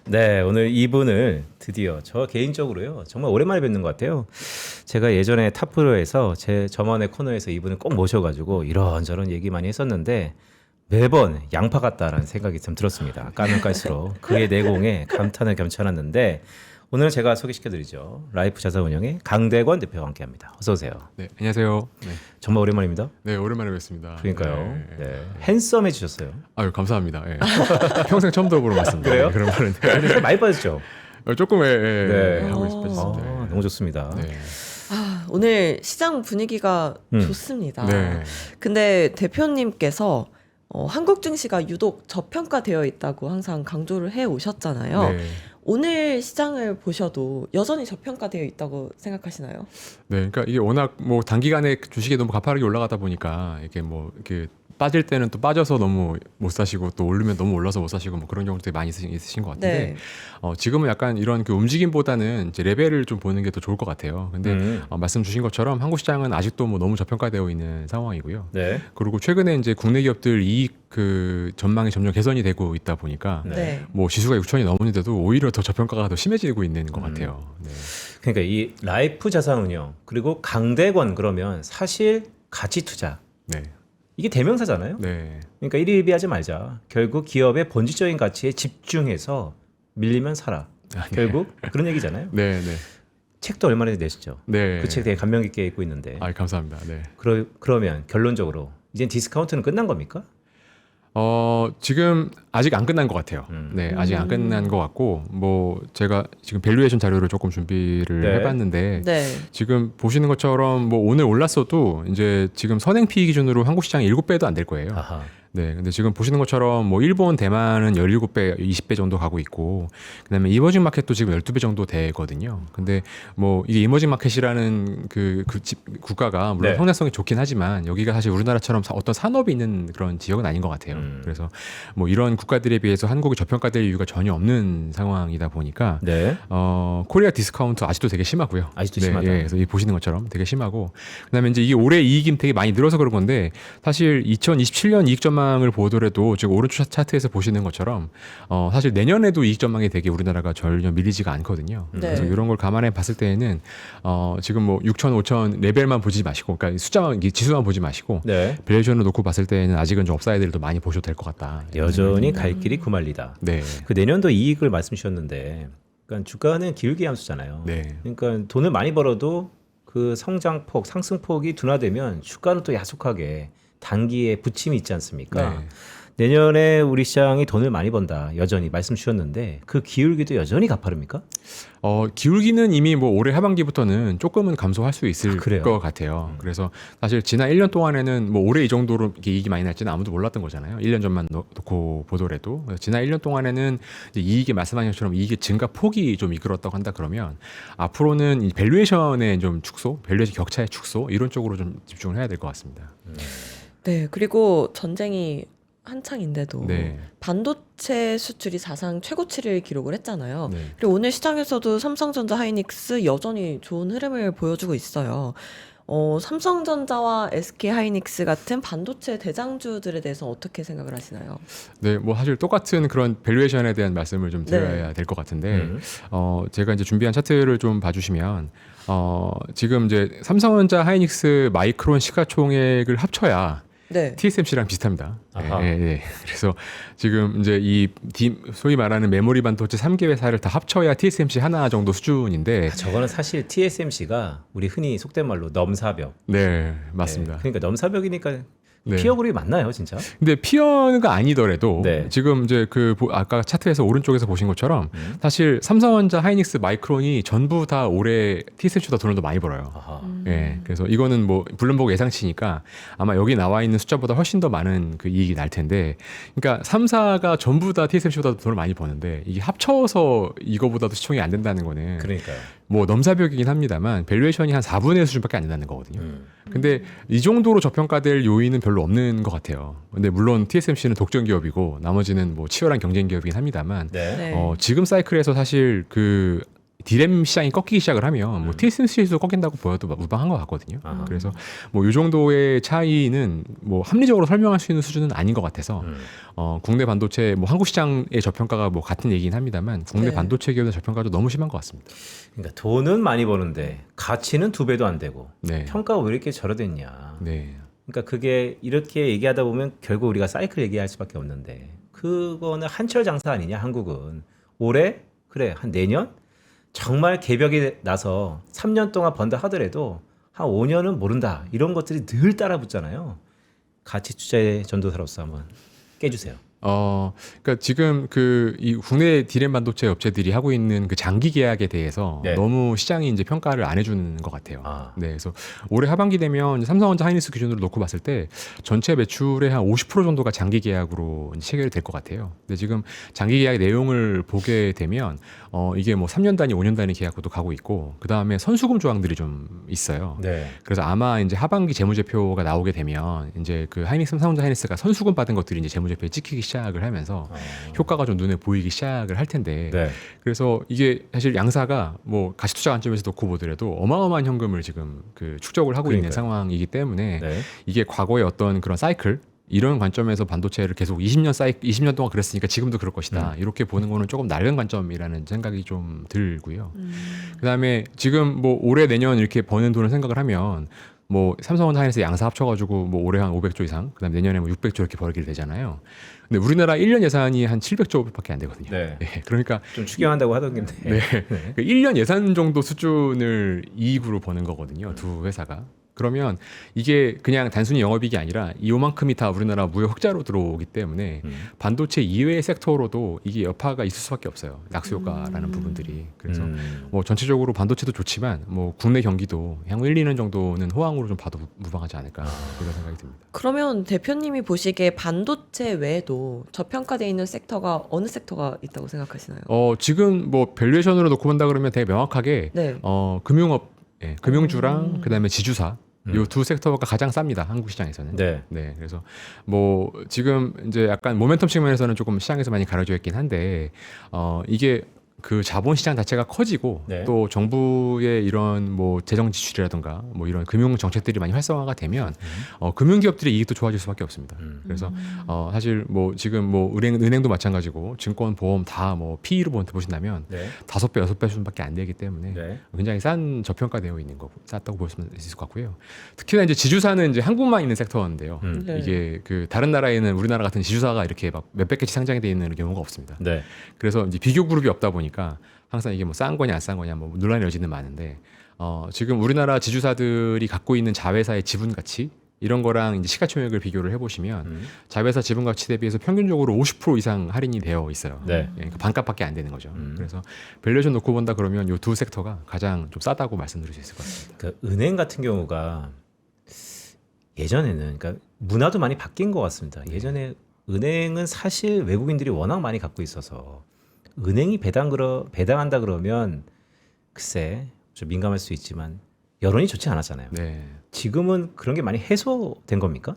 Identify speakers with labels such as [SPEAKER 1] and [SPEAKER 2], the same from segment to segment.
[SPEAKER 1] 네, 오늘 이분을 드디어 저 개인적으로요 정말 오랜만에 뵙는 것 같아요. 제가 예전에 탑프로에서 제 저만의 코너에서 이분을 꼭 모셔가지고 이런저런 얘기 많이 했었는데 매번 양파 같다라는 생각이 좀 들었습니다. 까면 깔수록 그의 내공에 감탄을 겸천했는데 오늘 제가 소개시켜드리죠. 라이프 자산운용의 강대권 대표와 함께합니다. 어서 오세요.
[SPEAKER 2] 네, 안녕하세요. 네,
[SPEAKER 1] 정말 오랜만입니다.
[SPEAKER 2] 네 오랜만에 뵙습니다.
[SPEAKER 1] 그러니까요.
[SPEAKER 2] 네.
[SPEAKER 1] 네. 핸섬해지셨어요.
[SPEAKER 2] 아유 감사합니다. 예. 평생 처음 들어보는 것 같습니다.
[SPEAKER 1] 그래요?
[SPEAKER 2] 네, 그런 말은
[SPEAKER 1] 근데 살 많이 빠졌죠.
[SPEAKER 2] 조금
[SPEAKER 1] 네.
[SPEAKER 2] 하고
[SPEAKER 1] 아,
[SPEAKER 2] 싶었습니다.
[SPEAKER 1] 너무 좋습니다.
[SPEAKER 2] 네.
[SPEAKER 3] 오늘 시장 분위기가 좋습니다.
[SPEAKER 2] 네.
[SPEAKER 3] 근데 대표님께서 한국 증시가 유독 저평가되어 있다고 항상 강조를 해 오셨잖아요.
[SPEAKER 2] 네.
[SPEAKER 3] 오늘 시장을 보셔도 여전히 저평가되어 있다고 생각하시나요?
[SPEAKER 2] 네, 그러니까 이게 워낙 뭐 단기간에 주식이 너무 가파르게 올라가다 보니까 이게 뭐 이렇게 빠질 때는 또 빠져서 너무 못 사시고 또 오르면 너무 올라서 못 사시고 뭐 그런 경우도 되게 많이 있으신 것 같은데
[SPEAKER 3] 네.
[SPEAKER 2] 지금은 약간 이런 그 움직임보다는 이제 레벨을 좀 보는 게 더 좋을 것 같아요. 근데 말씀 주신 것처럼 한국 시장은 아직도 뭐 너무 저평가되어 있는 상황이고요.
[SPEAKER 1] 네.
[SPEAKER 2] 그리고 최근에 이제 국내 기업들 이익 그 전망이 점점 개선이 되고 있다 보니까
[SPEAKER 3] 네.
[SPEAKER 2] 뭐 지수가 6천이 넘었는데도 오히려 더 저평가가 더 심해지고 있는 것 같아요. 네.
[SPEAKER 1] 그러니까 이 라이프 자산운용 그리고 강대권 그러면 사실 가치 투자
[SPEAKER 2] 네.
[SPEAKER 1] 이게 대명사잖아요.
[SPEAKER 2] 네.
[SPEAKER 1] 그러니까 일희일비하지 말자. 결국 기업의 본질적인 가치에 집중해서 밀리면 사라. 결국 그런 얘기잖아요.
[SPEAKER 2] 네. 네.
[SPEAKER 1] 책도 얼마 전에 내셨죠.
[SPEAKER 2] 네.
[SPEAKER 1] 그 책 되게 감명 깊게 읽고 있는데.
[SPEAKER 2] 아, 감사합니다. 네.
[SPEAKER 1] 그러면 결론적으로 이제 디스카운트는 끝난 겁니까?
[SPEAKER 2] 지금 아직 안 끝난 것 같아요. 네, 아직 안 끝난 것 같고, 뭐, 제가 지금 밸류에이션 자료를 조금 준비를
[SPEAKER 1] 네.
[SPEAKER 2] 해봤는데,
[SPEAKER 3] 네.
[SPEAKER 2] 지금 보시는 것처럼 뭐 오늘 올랐어도 이제 지금 선행 PE 기준으로 한국 시장이 7배도 안 될 거예요.
[SPEAKER 1] 아하.
[SPEAKER 2] 네, 근데 지금 보시는 것처럼 뭐 일본, 대만은 17배, 20배 정도 가고 있고, 그다음에 이머징 마켓도 지금 12배 정도 되거든요. 근데 뭐 이게 이머징 마켓이라는 국가가 물론
[SPEAKER 1] 네.
[SPEAKER 2] 성장성이 좋긴 하지만 여기가 사실 우리나라처럼 어떤 산업이 있는 그런 지역은 아닌 것 같아요. 그래서 뭐 이런 국가들에 비해서 한국이 저평가될 이유가 전혀 없는 상황이다 보니까
[SPEAKER 1] 네.
[SPEAKER 2] 코리아 디스카운트 아직도 되게 심하고요.
[SPEAKER 1] 아직도
[SPEAKER 2] 네,
[SPEAKER 1] 심하다.
[SPEAKER 2] 예, 그래서 이 보시는 것처럼 되게 심하고, 그다음에 이제 이게 올해 이익이 되게 많이 늘어서 그런 건데 사실 2027년 이익 전망을 보더라도 지금 오른쪽 차트에서 보시는 것처럼 사실 내년에도 이익 전망이 되게 우리나라가 전혀 밀리지가 않거든요.
[SPEAKER 3] 네.
[SPEAKER 2] 그래서 이런 걸 감안해 봤을 때에는 지금 뭐 6천, 5천 레벨만 보지 마시고, 그러니까 숫자만 지수만 보지 마시고
[SPEAKER 1] 네.
[SPEAKER 2] 밸류에이션을 놓고 봤을 때는 아직은 좀 업사이드를 많이 보셔도 될 것 같다.
[SPEAKER 1] 여전히 갈 길이 구말리다.
[SPEAKER 2] 네.
[SPEAKER 1] 그 내년도 이익을 말씀 주셨는데, 그러니까 주가는 기울기 함수잖아요.
[SPEAKER 2] 네.
[SPEAKER 1] 그러니까 돈을 많이 벌어도 그 성장폭, 상승폭이 둔화되면 주가는 또 야속하게 단기에 부침이 있지 않습니까?
[SPEAKER 2] 네.
[SPEAKER 1] 내년에 우리 시장이 돈을 많이 번다. 여전히 말씀 주셨는데 그 기울기도 여전히 가파릅니까?
[SPEAKER 2] 기울기는 이미 뭐 올해 하반기부터는 조금은 감소할 수 있을
[SPEAKER 1] 그래요?
[SPEAKER 2] 것 같아요. 그래서 사실 지난 1년 동안에는 뭐 올해 이 정도로 이렇게 이익이 많이 날지는 아무도 몰랐던 거잖아요. 1년 전만 놓고 보더라도. 그래서 지난 1년 동안에는 이제 이익이 말씀하신 것처럼 이익의 증가 폭이 좀 이끌었다고 한다 그러면 앞으로는 이 밸류에이션의 좀 축소, 밸류에이션 격차의 축소 이런 쪽으로 좀 집중을 해야 될 것 같습니다.
[SPEAKER 3] 네. 그리고 전쟁이 한창인데도
[SPEAKER 2] 네.
[SPEAKER 3] 반도체 수출이 사상 최고치를 기록을 했잖아요.
[SPEAKER 2] 네.
[SPEAKER 3] 그리고 오늘 시장에서도 삼성전자, 하이닉스 여전히 좋은 흐름을 보여주고 있어요. 삼성전자와 SK 하이닉스 같은 반도체 대장주들에 대해서 어떻게 생각을 하시나요?
[SPEAKER 2] 네, 뭐 사실 똑같은 그런 밸류에이션에 대한 말씀을 좀 드려야 될 것 같은데, 제가 이제 준비한 차트를 좀 봐주시면, 지금 이제 삼성전자, 하이닉스, 마이크론 시가총액을 합쳐야
[SPEAKER 3] 네.
[SPEAKER 2] TSMC랑 비슷합니다.
[SPEAKER 1] 아하.
[SPEAKER 2] 예, 예. 그래서 지금 이제 소위 말하는 메모리 반도체 3개 회사를 다 합쳐야 TSMC 하나 정도 수준인데,
[SPEAKER 1] 저거는 사실 TSMC가 우리 흔히 속된 말로 넘사벽.
[SPEAKER 2] 네, 맞습니다.
[SPEAKER 1] 네, 그러니까 넘사벽이니까
[SPEAKER 2] 네.
[SPEAKER 1] 피어 그룹이 맞나요, 진짜?
[SPEAKER 2] 근데 피어가 아니더라도
[SPEAKER 1] 네.
[SPEAKER 2] 지금 이제 아까 차트에서 오른쪽에서 보신 것처럼 사실 삼성전자, 하이닉스, 마이크론이 전부 다 올해 TSMC보다 돈을 더 많이 벌어요.
[SPEAKER 1] 아하.
[SPEAKER 2] 예, 그래서 이거는 뭐 블룸버그 예상치니까 아마 여기 나와 있는 숫자보다 훨씬 더 많은 그 이익이 날 텐데, 그러니까 3사가 전부 다 TSMC보다 돈을 많이 버는데 이게 합쳐서 이거보다도 시총이 안 된다는 거는
[SPEAKER 1] 그러니까요.
[SPEAKER 2] 뭐 넘사벽이긴 합니다만 밸류에이션이 한 4분의 1 수준밖에 안 된다는 거거든요. 근데 이 정도로 저평가될 요인은 별로 없는 것 같아요. 근데 물론 TSMC는 독점 기업이고 나머지는 뭐 치열한 경쟁 기업이긴 합니다만
[SPEAKER 1] 네.
[SPEAKER 3] 네.
[SPEAKER 2] 지금 사이클에서 사실 그 디램 시장이 꺾이기 시작을 하면 뭐 TSMC에서 꺾인다고 보여도 무방한 것 같거든요.
[SPEAKER 1] 아하.
[SPEAKER 2] 그래서 뭐 이 정도의 차이는 뭐 합리적으로 설명할 수 있는 수준은 아닌 것 같아서 국내 반도체 뭐 한국 시장의 저평가가 뭐 같은 얘기긴 합니다만 국내
[SPEAKER 3] 네.
[SPEAKER 2] 반도체 기업의 저평가도 너무 심한 것 같습니다.
[SPEAKER 1] 그러니까 돈은 많이 버는데 가치는 2배도 안 되고
[SPEAKER 2] 네.
[SPEAKER 1] 평가가 왜 이렇게 저러됐냐.
[SPEAKER 2] 네.
[SPEAKER 1] 그러니까 그게 이렇게 얘기하다 보면 결국 우리가 사이클 얘기할 수밖에 없는데 그거는 한철 장사 아니냐 한국은. 올해 그래 한 내년 정말 개벽이 나서 3년 동안 번다 하더라도 한 5년은 모른다 이런 것들이 늘 따라붙잖아요. 가치 투자의 전도사로서 한번 깨주세요.
[SPEAKER 2] 그러니까 지금 이 국내 디램 반도체 업체들이 하고 있는 그 장기 계약에 대해서
[SPEAKER 1] 네.
[SPEAKER 2] 너무 시장이 이제 평가를 안 해주는 것 같아요.
[SPEAKER 1] 아.
[SPEAKER 2] 네, 그래서 올해 하반기 되면 삼성전자 하이닉스 기준으로 놓고 봤을 때 전체 매출의 한 50% 정도가 장기 계약으로 이제 체결이 될 것 같아요. 근데 지금 장기 계약 내용을 보게 되면 이게 뭐 3년 단위, 5년 단위 계약으로도 가고 있고 그 다음에 선수금 조항들이 좀 있어요.
[SPEAKER 1] 네.
[SPEAKER 2] 그래서 아마 이제 하반기 재무제표가 나오게 되면 이제 그 삼성전자 하이닉스가 선수금 받은 것들이 이제 재무제표에 찍히기 시작을 하면서 효과가 좀 눈에 보이기 시작을 할 텐데
[SPEAKER 1] 네.
[SPEAKER 2] 그래서 이게 사실 양사가 뭐 가시투자 관점에서 놓고 보더라도 어마어마한 현금을 지금 그 축적을 하고 있는
[SPEAKER 1] 그러니까요.
[SPEAKER 2] 상황이기 때문에
[SPEAKER 1] 네.
[SPEAKER 2] 이게 과거의 어떤 그런 사이클 이런 관점에서 반도체를 계속 20년 동안 그랬으니까 지금도 그럴 것이다. 이렇게 보는 거는 조금 낡은 관점이라는 생각이 좀 들고요. 그다음에 지금 뭐 올해 내년 이렇게 버는 돈을 생각을 하면 뭐 삼성전자 하이닉스 양사 합쳐가지고 뭐 올해 한 500조 이상, 그다음 내년에 뭐 600조 이렇게 벌기를 되잖아요. 근데 우리나라 1년 예산이 한 700조밖에 안 되거든요.
[SPEAKER 1] 네.
[SPEAKER 2] 그러니까
[SPEAKER 1] 좀 추경한다고 하던데.
[SPEAKER 2] 네. 그 1년 예산 정도 수준을 이익으로 버는 거거든요. 두 회사가. 그러면 이게 그냥 단순히 영업이익이 아니라 이만큼이 다 우리나라 무역 흑자로 들어오기 때문에 반도체 이외의 섹터로도 이게 여파가 있을 수밖에 없어요. 낙수효과라는 부분들이. 그래서 뭐 전체적으로 반도체도 좋지만 뭐 국내 경기도 향후 1, 2년 정도는 호황으로 좀 봐도 무방하지 않을까 그런 생각이 듭니다.
[SPEAKER 3] 그러면 대표님이 보시기에 반도체 외에도 저평가되어 있는 섹터가 어느 섹터가 있다고 생각하시나요?
[SPEAKER 2] 지금 뭐 밸류에이션으로 놓고 본다 그러면 되게 명확하게
[SPEAKER 3] 네.
[SPEAKER 2] 금융업, 금융주랑 그다음에 지주사 요 두 섹터가 가장 쌉니다. 한국 시장에서는.
[SPEAKER 1] 네.
[SPEAKER 2] 네. 그래서 뭐 지금 이제 약간 모멘텀 측면에서는 조금 시장에서 많이 가려져 있긴 한데 이게 그 자본 시장 자체가 커지고
[SPEAKER 1] 네.
[SPEAKER 2] 또 정부의 이런 뭐 재정 지출이라든가 뭐 이런 금융 정책들이 많이 활성화가 되면 금융 기업들의 이익도 좋아질 수밖에 없습니다. 그래서 사실 뭐 지금 뭐 은행도 마찬가지고 증권, 보험 다 뭐 PE로 보신다면
[SPEAKER 1] 네.
[SPEAKER 2] 5배, 6배 수준밖에 안 되기 때문에
[SPEAKER 1] 네.
[SPEAKER 2] 굉장히 싼 저평가되어 있는 거 쌌다고 볼 수 있을 것 같고요. 특히나 이제 지주사는 이제 한국만 있는 섹터인데요.
[SPEAKER 3] 네.
[SPEAKER 2] 이게 그 다른 나라에는 우리나라 같은 지주사가 이렇게 막 몇백 개씩 상장이 되어 있는 경우가 없습니다.
[SPEAKER 1] 네.
[SPEAKER 2] 그래서 이제 비교 그룹이 없다 보니까 항상 이게 뭐 싼 거냐 안 싼 거냐 뭐 논란의 여지는 많은데 지금 우리나라 지주사들이 갖고 있는 자회사의 지분 가치 이런 거랑 이제 시가총액을 비교를 해보시면 자회사 지분 가치 대비해서 평균적으로 50% 이상 할인이 되어 있어요.
[SPEAKER 1] 네.
[SPEAKER 2] 그러니까 반값밖에 안 되는 거죠. 그래서 밸류에이션 놓고 본다 그러면 이 두 섹터가 가장 좀 싸다고 말씀드릴 수 있을 것 같습니다.
[SPEAKER 1] 그 은행 같은 경우가 예전에는 그러니까 문화도 많이 바뀐 것 같습니다. 예전에 은행은 사실 외국인들이 워낙 많이 갖고 있어서 은행이 배당한다 그러면 글쎄 좀 민감할 수 있지만 여론이 좋지 않았잖아요.
[SPEAKER 2] 네.
[SPEAKER 1] 지금은 그런 게 많이 해소된 겁니까?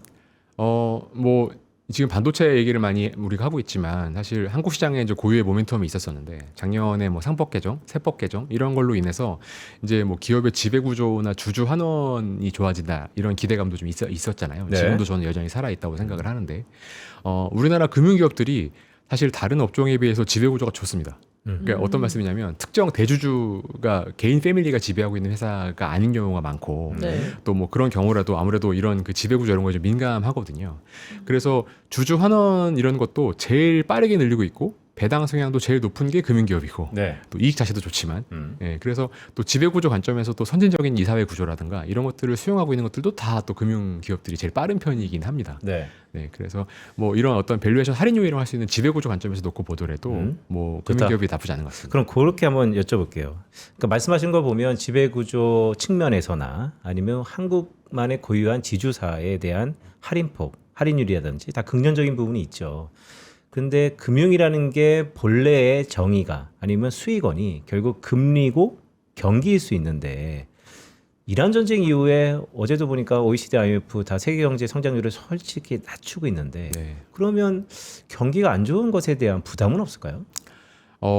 [SPEAKER 2] 뭐 지금 반도체 얘기를 많이 우리가 하고 있지만 사실 한국 시장에 이제 고유의 모멘텀이 있었었는데 작년에 뭐 상법 개정, 세법 개정 이런 걸로 인해서 이제 뭐 기업의 지배 구조나 주주 환원이 좋아진다 이런 기대감도 좀 있었잖아요.
[SPEAKER 1] 네.
[SPEAKER 2] 지금도 저는 여전히 살아 있다고 생각을 하는데 우리나라 금융 기업들이 사실 다른 업종에 비해서 지배 구조가 좋습니다. 그러니까 어떤 말씀이냐면 특정 대주주가 개인 패밀리가 지배하고 있는 회사가 아닌 경우가 많고
[SPEAKER 3] 네.
[SPEAKER 2] 또 뭐 그런 경우라도 아무래도 이런 그 지배구조 이런 거에 좀 민감하거든요. 그래서 주주 환원 이런 것도 제일 빠르게 늘리고 있고 배당 성향도 제일 높은 게 금융기업이고
[SPEAKER 1] 네.
[SPEAKER 2] 또 이익 자체도 좋지만 그래서 또 지배구조 관점에서 또 선진적인 이사회 구조라든가 이런 것들을 수용하고 있는 것들도 다 또 금융기업들이 제일 빠른 편이긴 합니다.
[SPEAKER 1] 네.
[SPEAKER 2] 네, 그래서 뭐 이런 어떤 밸류에이션 할인 요인을 할 수 있는 지배구조 관점에서 놓고 보더라도 뭐
[SPEAKER 1] 좋다.
[SPEAKER 2] 금융기업이 나쁘지 않은 것 같습니다.
[SPEAKER 1] 그럼 그렇게 한번 여쭤볼게요. 그러니까 말씀하신 거 보면 지배구조 측면에서나 아니면 한국만의 고유한 지주사에 대한 할인폭, 할인율이라든지 다 긍정적인 부분이 있죠. 근데 금융이라는 게 본래의 정의가 아니면 수익원이 결국 금리고 경기일 수 있는데 이란 전쟁 이후에 어제도 보니까 OECD, IMF 다 세계 경제 성장률을 솔직히 낮추고 있는데
[SPEAKER 2] 네.
[SPEAKER 1] 그러면 경기가 안 좋은 것에 대한 부담은 없을까요?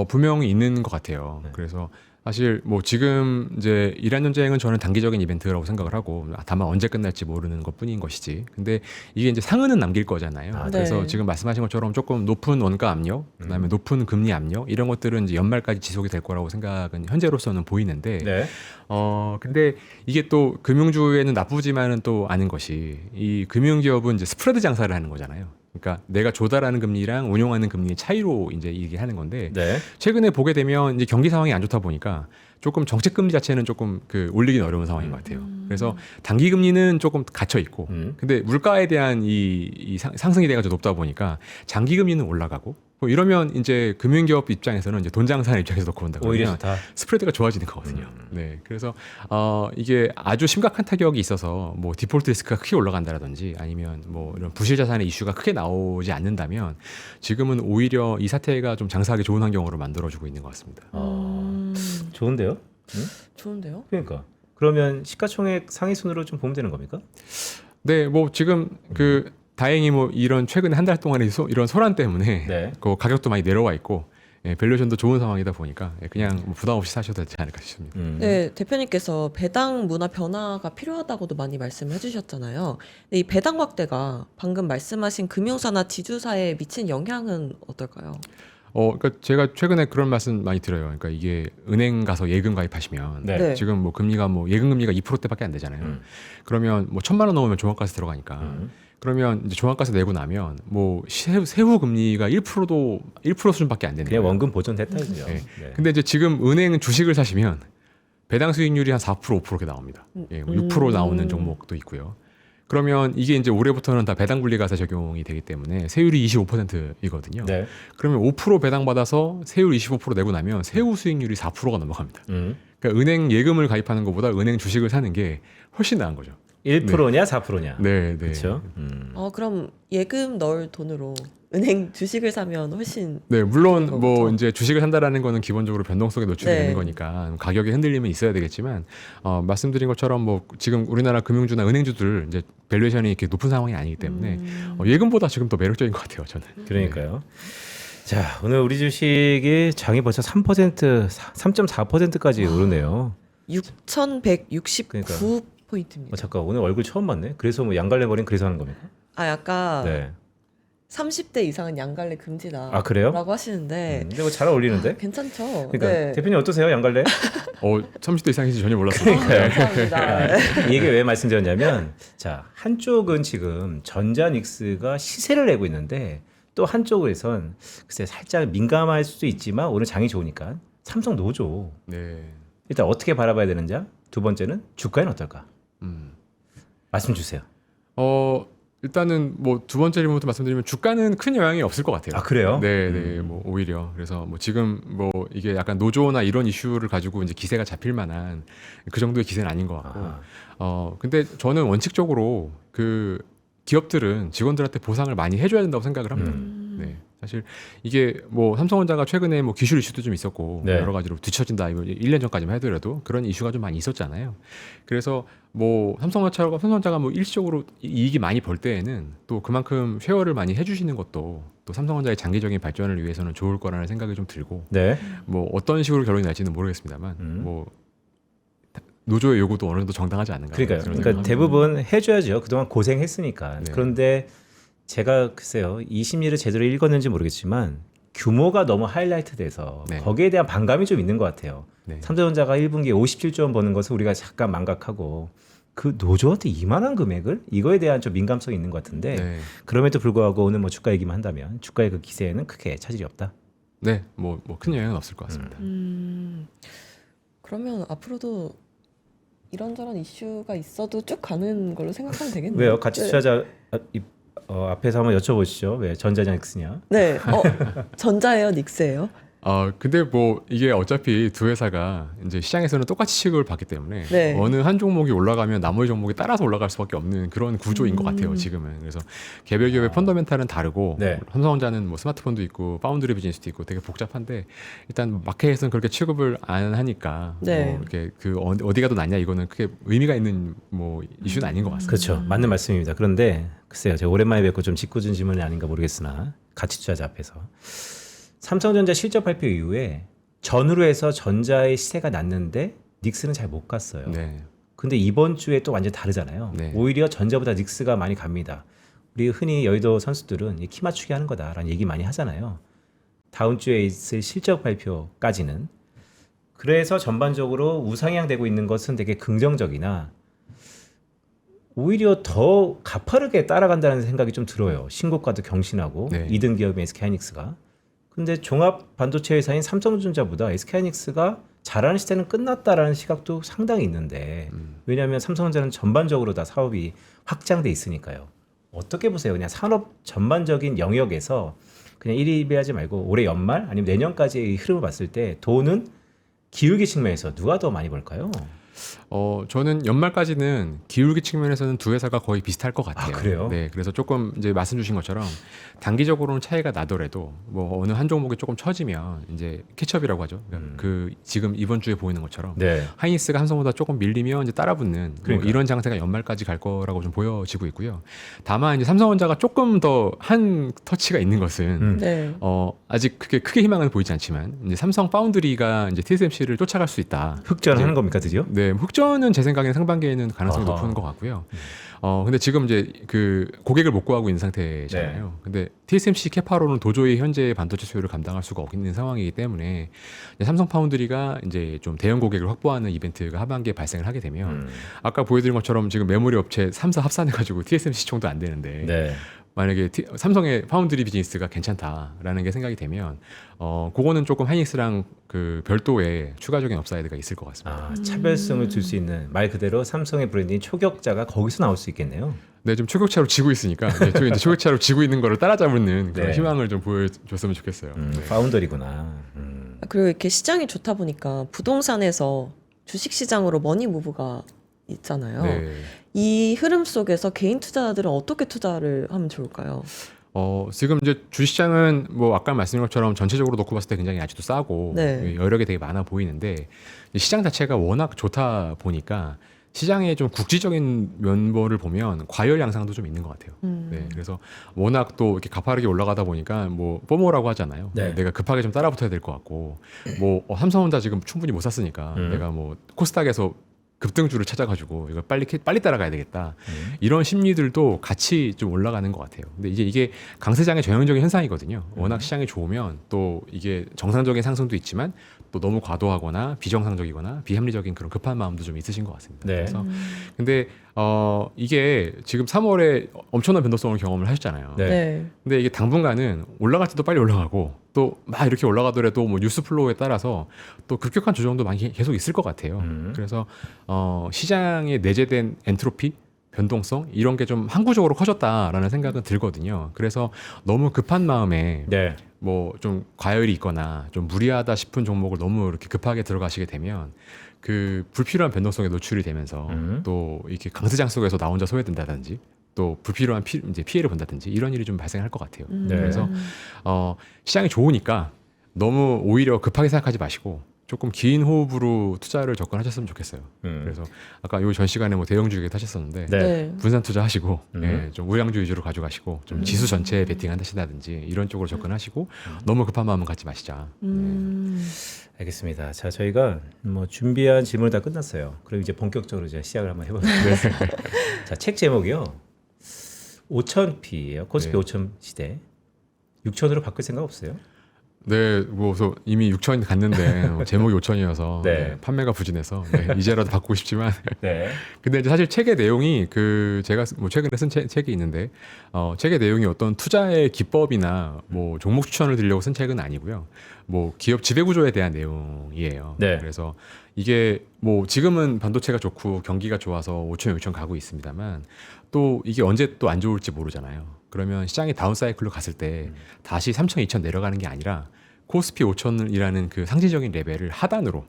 [SPEAKER 2] 분명히 있는 것 같아요.
[SPEAKER 1] 네.
[SPEAKER 2] 그래서 사실 뭐 지금 이제 이란 전쟁은 저는 단기적인 이벤트라고 생각을 하고 다만 언제 끝날지 모르는 것뿐인 것이지. 근데 이게 이제 상흔은 남길 거잖아요.
[SPEAKER 1] 아,
[SPEAKER 2] 그래서
[SPEAKER 3] 네.
[SPEAKER 2] 지금 말씀하신 것처럼 조금 높은 원가 압력, 그다음에 높은 금리 압력 이런 것들은 이제 연말까지 지속이 될 거라고 생각은 현재로서는 보이는데
[SPEAKER 1] 네.
[SPEAKER 2] 근데 이게 또 금융주에는 나쁘지만은 또 아닌 것이 이 금융기업은 이제 스프레드 장사를 하는 거잖아요. 그러니까 내가 조달하는 금리랑 운용하는 금리의 차이로 이제 이게 하는 건데
[SPEAKER 1] 네.
[SPEAKER 2] 최근에 보게 되면 이제 경기 상황이 안 좋다 보니까 조금 정책 금리 자체는 조금 올리긴 어려운 상황인 것 같아요. 그래서 단기 금리는 조금 갇혀 있고, 근데 물가에 대한 이 상승 기대가 좀 높다 보니까 장기 금리는 올라가고, 뭐 이러면 이제 금융기업 입장에서는 이제 돈 장사하는 입장에서 놓고 본다
[SPEAKER 1] 오히려
[SPEAKER 2] 그러면
[SPEAKER 1] 좋다.
[SPEAKER 2] 스프레드가 좋아지는 거거든요. 네, 그래서 이게 아주 심각한 타격이 있어서 뭐 디폴트 리스크가 크게 올라간다라든지 아니면 뭐 이런 부실 자산의 이슈가 크게 나오지 않는다면 지금은 오히려 이 사태가 좀 장사하기 좋은 환경으로 만들어주고 있는 것 같습니다.
[SPEAKER 1] 좋은데요? 응?
[SPEAKER 3] 좋은데요?
[SPEAKER 1] 그러니까. 그러면 시가총액 상위 순으로 좀 보면 되는 겁니까?
[SPEAKER 2] 네, 뭐 지금 다행히 뭐 이런 최근에 한 달 동안의 이런 소란 때문에
[SPEAKER 1] 네.
[SPEAKER 2] 그 가격도 많이 내려와 있고 밸류에이션도 좋은 상황이다 보니까 그냥 뭐 부담 없이 사셔도 되지 않을까 싶습니다.
[SPEAKER 3] 네, 대표님께서 배당 문화 변화가 필요하다고도 많이 말씀해 주셨잖아요. 근데 이 배당 확대가 방금 말씀하신 금융사나 지주사에 미친 영향은 어떨까요?
[SPEAKER 2] 그러니까 제가 최근에 그런 말씀 많이 드려요. 그러니까 이게 은행 가서 예금 가입하시면
[SPEAKER 1] 네.
[SPEAKER 3] 네.
[SPEAKER 2] 지금 뭐 금리가 뭐 예금 금리가 2%대밖에 안 되잖아요. 그러면 뭐 1,000만 원 넣으면 종합과세 들어가니까. 그러면 이제 종합과세 내고 나면 뭐 세후 금리가 1%도 1% 수준밖에 안 되는
[SPEAKER 1] 그냥
[SPEAKER 2] 거예요.
[SPEAKER 1] 원금 보존됐다 이거죠.
[SPEAKER 2] 네.
[SPEAKER 1] 네.
[SPEAKER 2] 근데 이제 지금 은행 주식을 사시면 배당 수익률이 한 4% 5% 이렇게 나옵니다. 예, 뭐 6% 나오는 종목도 있고요. 그러면 이게 이제 올해부터는 다 배당 분리과세 적용이 되기 때문에 세율이 25%이거든요.
[SPEAKER 1] 네.
[SPEAKER 2] 그러면 5% 배당 받아서 세율 25% 내고 나면 세후 수익률이 4%가 넘어갑니다. 그러니까 은행 예금을 가입하는 것보다 은행 주식을 사는 게 훨씬 나은 거죠.
[SPEAKER 1] 1%냐 4%냐.
[SPEAKER 2] 네, 네.
[SPEAKER 1] 그렇죠.
[SPEAKER 3] 그럼 예금 넣을 돈으로 은행 주식을 사면 훨씬
[SPEAKER 2] 네, 물론
[SPEAKER 3] 그런
[SPEAKER 2] 뭐
[SPEAKER 3] 거죠.
[SPEAKER 2] 이제 주식을 산다라는 거는 기본적으로 변동성에 노출이
[SPEAKER 3] 네.
[SPEAKER 2] 되는 거니까 가격의 흔들림은 있어야 되겠지만 말씀드린 것처럼 뭐 지금 우리나라 금융주나 은행주들 이제 밸류에이션이 이렇게 높은 상황이 아니기 때문에 예금보다 지금 더 매력적인 것 같아요, 저는.
[SPEAKER 1] 그러니까요. 자, 오늘 우리 주식이 장이 벌써 3.4%까지 오르네요.
[SPEAKER 3] 6,169포인트입니다.
[SPEAKER 1] 잠깐 오늘 얼굴 처음 봤네. 그래서 뭐 양갈래 머리는 그래서 하는 겁니까?
[SPEAKER 3] 약간
[SPEAKER 1] 네.
[SPEAKER 3] 30대 이상은 양갈래 금지다.
[SPEAKER 1] 아, 그래요?
[SPEAKER 3] 라고 하시는데
[SPEAKER 1] 근데 뭐 잘 어울리는데?
[SPEAKER 3] 괜찮죠.
[SPEAKER 1] 그러니까
[SPEAKER 3] 네.
[SPEAKER 1] 대표님 어떠세요, 양갈래?
[SPEAKER 2] 30대 이상인지 전혀 몰랐어요.
[SPEAKER 3] 감사합니다.
[SPEAKER 1] 이 얘기 왜 말씀드렸냐면, 자, 한쪽은 지금 전자닉스가 시세를 내고 있는데 또 한쪽에선 글쎄 살짝 민감할 수도 있지만 오늘 장이 좋으니까 삼성 노조
[SPEAKER 2] 네.
[SPEAKER 1] 일단 어떻게 바라봐야 되는지, 두 번째는 주가는 어떨까?
[SPEAKER 2] 음.
[SPEAKER 1] 말씀 주세요.
[SPEAKER 2] 일단은 뭐 두 번째 질문부터 말씀드리면 주가는 큰 영향이 없을 것 같아요.
[SPEAKER 1] 아, 그래요?
[SPEAKER 2] 네, 네, 뭐 오히려 그래서 뭐 지금 뭐 이게 약간 노조나 이런 이슈를 가지고 이제 기세가 잡힐 만한 그 정도의 기세는 아닌 것 같고, 근데 저는 원칙적으로 그 기업들은 직원들한테 보상을 많이 해줘야 된다고 생각을 합니다. 네, 사실 이게 뭐 삼성전자가 최근에 뭐 기술 이슈도 좀 있었고
[SPEAKER 1] 네.
[SPEAKER 2] 여러 가지로 뒤처진다 이거 1년 전까지만 하더라도 그런 이슈가 좀 많이 있었잖아요. 그래서 뭐 삼성전자가 뭐 일시적으로 이익이 많이 벌 때에는 또 그만큼 쉐어를 많이 해주시는 것도 또 삼성전자의 장기적인 발전을 위해서는 좋을 거라는 생각이 좀 들고,
[SPEAKER 1] 네.
[SPEAKER 2] 뭐 어떤 식으로 결론이 날지는 모르겠습니다만 뭐 노조의 요구도 어느 정도 정당하지 않는가.
[SPEAKER 1] 그러니까요.
[SPEAKER 2] 그런
[SPEAKER 1] 그러니까
[SPEAKER 2] 생각이
[SPEAKER 1] 대부분 해줘야죠. 그동안 고생했으니까.
[SPEAKER 2] 네.
[SPEAKER 1] 그런데 제가 글쎄요, 이 심리를 제대로 읽었는지 모르겠지만 규모가 너무 하이라이트돼서
[SPEAKER 2] 네.
[SPEAKER 1] 거기에 대한 반감이 좀 있는 것 같아요.
[SPEAKER 2] 네.
[SPEAKER 1] 삼성전자가 1분기에 57조 원 버는 것을 우리가 잠깐 망각하고 그 노조한테 이만한 금액을 이거에 대한 좀 민감성이 있는 것 같은데
[SPEAKER 2] 네.
[SPEAKER 1] 그럼에도 불구하고 오늘 뭐 주가 얘기만 한다면 주가의 그 기세에는 크게 차질이 없다.
[SPEAKER 2] 네, 뭐 큰 영향은 없을 것 같습니다.
[SPEAKER 3] 그러면 앞으로도 이런저런 이슈가 있어도 쭉 가는 걸로 생각하면 되겠네요.
[SPEAKER 1] 왜요? 같이 투자자 앞에서 한번 여쭤보시죠. 왜 전자닉스냐?
[SPEAKER 3] 네. 전자예요, 닉스예요?
[SPEAKER 2] 근데 뭐 이게 어차피 두 회사가 이제 시장에서는 똑같이 취급을 받기 때문에
[SPEAKER 3] 네.
[SPEAKER 2] 어느 한 종목이 올라가면 나머지 종목이 따라서 올라갈 수밖에 없는 그런 구조인 것 같아요, 지금은. 그래서 개별 기업의 펀더멘탈은 다르고
[SPEAKER 1] 네.
[SPEAKER 2] 삼성전자는 뭐 스마트폰도 있고 파운드리 비즈니스도 있고 되게 복잡한데 일단 마켓에서는 그렇게 취급을 안 하니까
[SPEAKER 3] 네.
[SPEAKER 2] 뭐 이렇게 그 어디가 더 낫냐 이거는 크게 의미가 있는 뭐 이슈는 아닌 것 같습니다.
[SPEAKER 1] 그렇죠. 맞는 말씀입니다. 그런데 글쎄요, 제가 오랜만에 뵙고 좀 짓궂은 질문이 아닌가 모르겠으나 가치 투자자 앞에서 삼성전자 실적 발표 이후에 전후로 해서 전자의 시세가 났는데 닉스는 잘 못 갔어요.
[SPEAKER 2] 네.
[SPEAKER 1] 근데 이번 주에 또 완전 다르잖아요.
[SPEAKER 2] 네.
[SPEAKER 1] 오히려 전자보다 닉스가 많이 갑니다. 우리 흔히 여의도 선수들은 이 키 맞추기 하는 거다라는 얘기 많이 하잖아요. 다음 주에 있을 실적 발표까지는. 그래서 전반적으로 우상향되고 있는 것은 되게 긍정적이나 오히려 더 가파르게 따라간다는 생각이 좀 들어요. 신고가도 경신하고
[SPEAKER 2] 네.
[SPEAKER 1] 2등 기업인 SK하이닉스가. 근데 종합 반도체 회사인 삼성전자보다 SK하이닉스가 잘하는 시대는 끝났다라는 시각도 상당히 있는데 왜냐하면 삼성전자는 전반적으로 다 사업이 확장돼 있으니까요. 어떻게 보세요? 그냥 산업 전반적인 영역에서 그냥 1위 하지 말고 올해 연말 아니면 내년까지의 흐름을 봤을 때 돈은 기울기 측면에서 누가 더 많이 벌까요?
[SPEAKER 2] 저는 연말까지는 기울기 측면에서는 두 회사가 거의 비슷할 것 같아요.
[SPEAKER 1] 아, 그래요?
[SPEAKER 2] 네, 그래서 조금 이제 말씀 주신 것처럼 단기적으로는 차이가 나더라도 뭐 어느 한 종목이 조금 처지면 이제 캐치업이라고 하죠. 그러니까 그 지금 이번 주에 보이는 것처럼
[SPEAKER 1] 네.
[SPEAKER 2] 하이닉스가 삼성보다 조금 밀리면 이제 따라붙는 뭐
[SPEAKER 1] 그러니까요.
[SPEAKER 2] 이런 장세가 연말까지 갈 거라고 좀 보여지고 있고요. 다만 이제 삼성전자가 조금 더 한 터치가 있는 것은
[SPEAKER 3] 네.
[SPEAKER 2] 아직 그게 크게 희망은 보이지 않지만 이제 삼성 파운드리가 이제 TSMC를 쫓아갈 수 있다.
[SPEAKER 1] 흑전하는
[SPEAKER 2] 이제
[SPEAKER 1] 겁니까 드디어?
[SPEAKER 2] 네, 흑전은 제 생각에는 상반기에는 가능성이
[SPEAKER 1] 아하.
[SPEAKER 2] 높은 것 같고요. 근데 지금 이제 그 고객을 못 구하고 있는 상태잖아요.
[SPEAKER 1] 네.
[SPEAKER 2] 근데 TSMC 캐파로는 도저히 현재 반도체 수요를 감당할 수가 없는 상황이기 때문에 이제 삼성 파운드리가 이제 좀 대형 고객을 확보하는 이벤트가 하반기에 발생을 하게 되면 아까 보여드린 것처럼 지금 메모리 업체 3사 합산해가지고 TSMC 총도 안 되는데
[SPEAKER 1] 네.
[SPEAKER 2] 만약에 삼성의 파운드리 비즈니스가 괜찮다라는 게 생각이 되면 그거는 조금 하이닉스랑 그 별도의 추가적인 업사이드가 있을 것 같습니다.
[SPEAKER 1] 아, 차별성을 줄 수 있는 말 그대로 삼성의 브랜드인 초격자가 거기서 나올 수 있겠네요.
[SPEAKER 2] 네, 좀 초격차로 지고 있으니까 이제 초격차로 지고 있는 거를 따라잡는 그런
[SPEAKER 1] 네.
[SPEAKER 2] 희망을 좀 보여줬으면 좋겠어요. 네.
[SPEAKER 1] 파운더리구나.
[SPEAKER 3] 그리고 이렇게 시장이 좋다 보니까 부동산에서 주식 시장으로 머니 무브가 있잖아요.
[SPEAKER 2] 네.
[SPEAKER 3] 이 흐름 속에서 개인 투자자들은 어떻게 투자를 하면 좋을까요?
[SPEAKER 2] 지금 이제 주식시장은 뭐 아까 말씀드린 것처럼 전체적으로 놓고 봤을 때 굉장히 아직도 싸고
[SPEAKER 3] 네.
[SPEAKER 2] 여력이 되게 많아 보이는데 시장 자체가 워낙 좋다 보니까 시장의 좀 국지적인 면모를 보면 과열 양상도 좀 있는 것 같아요. 네, 그래서 워낙 또 이렇게 가파르게 올라가다 보니까 뭐 포모라고 하잖아요.
[SPEAKER 1] 네.
[SPEAKER 2] 내가 급하게 좀 따라붙어야 될 것 같고 뭐 삼성전자 지금 충분히 못 샀으니까 내가 뭐 코스닥에서 급등주를 찾아가지고 이거 빨리 따라가야 되겠다. 이런 심리들도 같이 좀 올라가는 것 같아요. 근데 이제 이게 강세장의 전형적인 현상이거든요. 워낙 시장이 좋으면 또 이게 정상적인 상승도 있지만 또 너무 과도하거나 비정상적이거나 비합리적인 그런 급한 마음도 좀 있으신 것 같습니다.
[SPEAKER 1] 네.
[SPEAKER 2] 그래서 근데 이게 지금 3월에 엄청난 변동성을 경험을 하셨잖아요.
[SPEAKER 1] 네.
[SPEAKER 3] 네.
[SPEAKER 2] 근데 이게 당분간은 올라갈 때도 빨리 올라가고 또 막 이렇게 올라가더라도 뭐 뉴스 플로우에 따라서 또 급격한 조정도 많이 계속 있을 것 같아요. 그래서 시장에 내재된 엔트로피 변동성 이런 게 좀 항구적으로 커졌다라는 생각은 들거든요. 그래서 너무 급한 마음에
[SPEAKER 1] 네.
[SPEAKER 2] 뭐 좀 과열이 있거나 좀 무리하다 싶은 종목을 너무 이렇게 급하게 들어가시게 되면 그 불필요한 변동성에 노출이 되면서 또 이렇게 강세장 속에서 나 혼자 소외된다든지 또 불필요한 이제 피해를 본다든지 이런 일이 좀 발생할 것 같아요.
[SPEAKER 1] 네.
[SPEAKER 2] 그래서 시장이 좋으니까 너무 오히려 급하게 생각하지 마시고 조금 긴 호흡으로 투자를 접근하셨으면 좋겠어요. 그래서 아까 요 전 시간에 뭐 대형주 얘기 하셨었는데
[SPEAKER 1] 네.
[SPEAKER 3] 네.
[SPEAKER 2] 분산 투자하시고 예, 좀 우량주 위주로 가져가시고 좀 지수 전체에 베팅한다든지 이런 쪽으로 접근하시고 너무 급한 마음은 갖지 마시자.
[SPEAKER 1] 알겠습니다. 자, 저희가 뭐 준비한 질문 다 끝났어요. 그럼 이제 본격적으로 이제 시작을 한번 해보도록 하겠습니다. 자, 책 제목이요. 5,000P예요. 코스피
[SPEAKER 2] 네.
[SPEAKER 1] 5,000 시대. 6,000으로 바꿀 생각 없어요?
[SPEAKER 2] 네, 뭐 그래서 이미 6천 갔는데 제목이 5천이어서
[SPEAKER 1] 네.
[SPEAKER 2] 판매가 부진해서 이제라도 바꾸고 싶지만
[SPEAKER 1] 네.
[SPEAKER 2] 근데 이제 사실 책의 내용이 그 제가 뭐 최근에 쓴 책이 있는데 책의 내용이 어떤 투자의 기법이나 뭐 종목 추천을 드리려고 쓴 책은 아니고요. 뭐 기업 지배 구조에 대한 내용이에요.
[SPEAKER 1] 네.
[SPEAKER 2] 그래서 이게 뭐 지금은 반도체가 좋고 경기가 좋아서 5천 6천 가고 있습니다만 또 이게 언제 또 안 좋을지 모르잖아요. 그러면 시장이 다운 사이클로 갔을 때 다시 3천 2천 내려가는 게 아니라 코스피 5천이라는 그 상징적인 레벨을 하단으로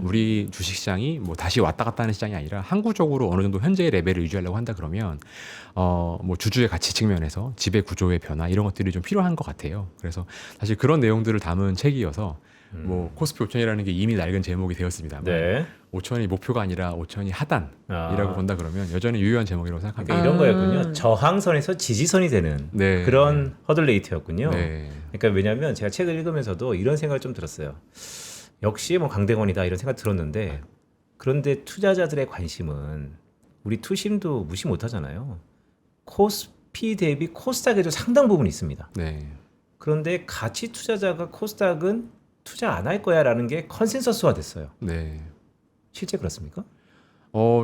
[SPEAKER 2] 우리 주식시장이 뭐 다시 왔다 갔다 하는 시장이 아니라 항구적으로 어느 정도 현재의 레벨을 유지하려고 한다 그러면 뭐 주주의 가치 측면에서 지배 구조의 변화 이런 것들이 좀 필요한 것 같아요. 그래서 사실 그런 내용들을 담은 책이어서 뭐 코스피 5천이라는 게 이미 낡은 제목이 되었습니다만
[SPEAKER 1] 네.
[SPEAKER 2] 5천이 목표가 아니라 5천이 하단이라고 본다 그러면 여전히 유효한 제목이라고 생각합니다.
[SPEAKER 1] 그러니까 이런 거였군요. 저항선에서 지지선이 되는
[SPEAKER 2] 네.
[SPEAKER 1] 그런 허들 레이트였군요.
[SPEAKER 2] 네.
[SPEAKER 1] 그러니까 왜냐하면 제가 책을 읽으면서도 이런 생각을 좀 들었어요. 역시 뭐 강대건이다 이런 생각 들었는데 그런데 투자자들의 관심은 우리 투심도 무시 못하잖아요. 코스피 대비 코스닥에도 상당 부분 있습니다.
[SPEAKER 2] 네.
[SPEAKER 1] 그런데 가치 투자자가 코스닥은 투자 안 할 거야라는 게 컨센서스화 됐어요.
[SPEAKER 2] 네.
[SPEAKER 1] 실제 그렇습니까?